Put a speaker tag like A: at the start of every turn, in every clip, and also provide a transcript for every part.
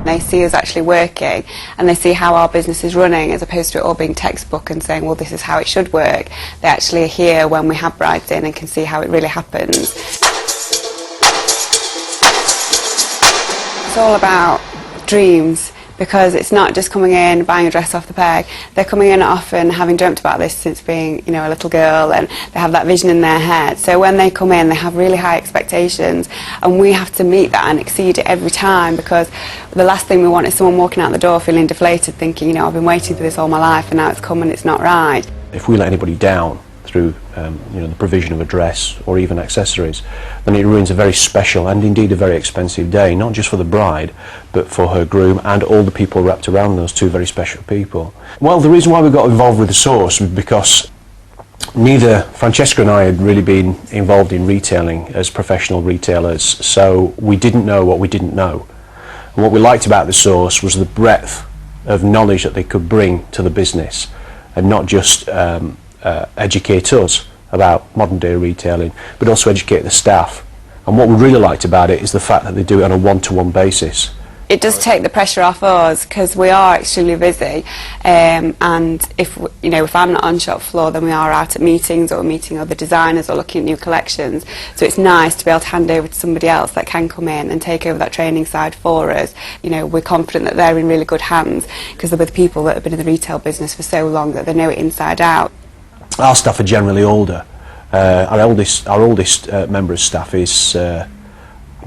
A: They see us actually working and they see how our business is running, as opposed to it all being textbook and saying, well, this is how it should work. They actually are here when we have brides in and can see how it really happens. It's all about dreams, because it's not just coming in, buying a dress off the peg. They're coming in often having dreamt about this since being, you know, a little girl, and they have that vision in their head. So when they come in, they have really high expectations, and we have to meet that and exceed it every time, because the last thing we want is someone walking out the door feeling deflated, thinking, you know, I've been waiting for this all my life and now it's come and it's not right.
B: If we let anybody down through you know, the provision of a dress or even accessories, then it ruins a very special and indeed a very expensive day, not just for the bride but for her groom and all the people wrapped around those two very special people. Well, the reason why we got involved with the source was because neither Francesca and I had really been involved in retailing as professional retailers, so we didn't know what we didn't know. And what we liked about the source was the breadth of knowledge that they could bring to the business, and not just educate us about modern day retailing, but also educate the staff. And what we really liked about it is the fact that they do it on a one-to-one basis.
A: It does take the pressure off us, because we are extremely busy, and if I'm not on shop floor, then we are out at meetings or meeting other designers or looking at new collections. So it's nice to be able to hand over to somebody else that can come in and take over that training side for us. You know, we're confident that they're in really good hands, because they're with people that have been in the retail business for so long that they know it inside out.
B: Our staff are generally older. Our oldest member of staff is, I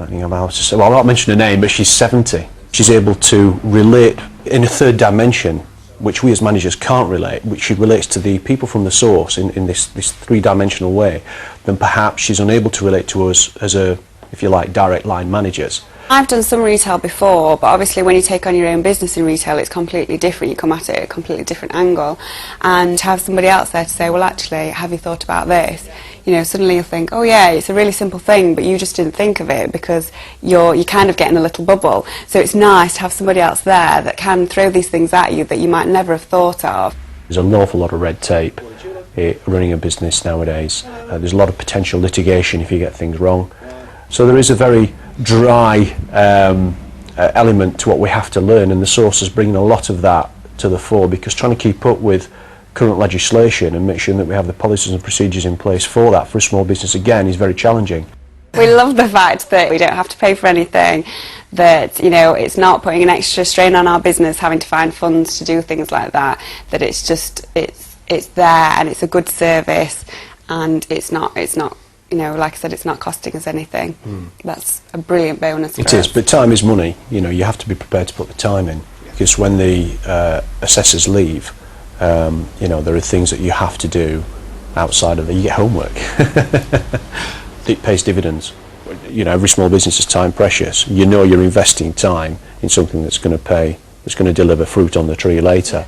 B: think I'm out to say, well, I'll not mention her name, but she's 70. She's able to relate in a third dimension, which we as managers can't relate, which she relates to the people from the source in this three-dimensional way, then perhaps she's unable to relate to us as a, if you like, direct line managers.
A: I've done some retail before, but obviously when you take on your own business in retail, it's completely different. You come at it at a completely different angle, and to have somebody else there to say, well, actually, have you thought about this? You know, suddenly you'll think, oh yeah, it's a really simple thing, but you just didn't think of it because you're kind of getting a little bubble. So it's nice to have somebody else there that can throw these things at you that you might never have thought of.
B: There's an awful lot of red tape running a business nowadays. There's a lot of potential litigation if you get things wrong. So there is a very dry element to what we have to learn, and the source is bringing a lot of that to the fore, because trying to keep up with current legislation and make sure that we have the policies and procedures in place for that for a small business again is very challenging.
A: We love the fact that we don't have to pay for anything, that, you know, it's not putting an extra strain on our business having to find funds to do things like that, that it's just, it's there and it's a good service, and it's not you know, like I said, it's not costing us anything. That's a brilliant bonus for us.
B: It is, but time is money. You know, you have to be prepared to put the time in, because when the assessors leave, you know, there are things that you have to do outside of that. You get homework. It pays dividends. You know, every small business is time precious. You know you're investing time in something that's going to pay, that's going to deliver fruit on the tree later.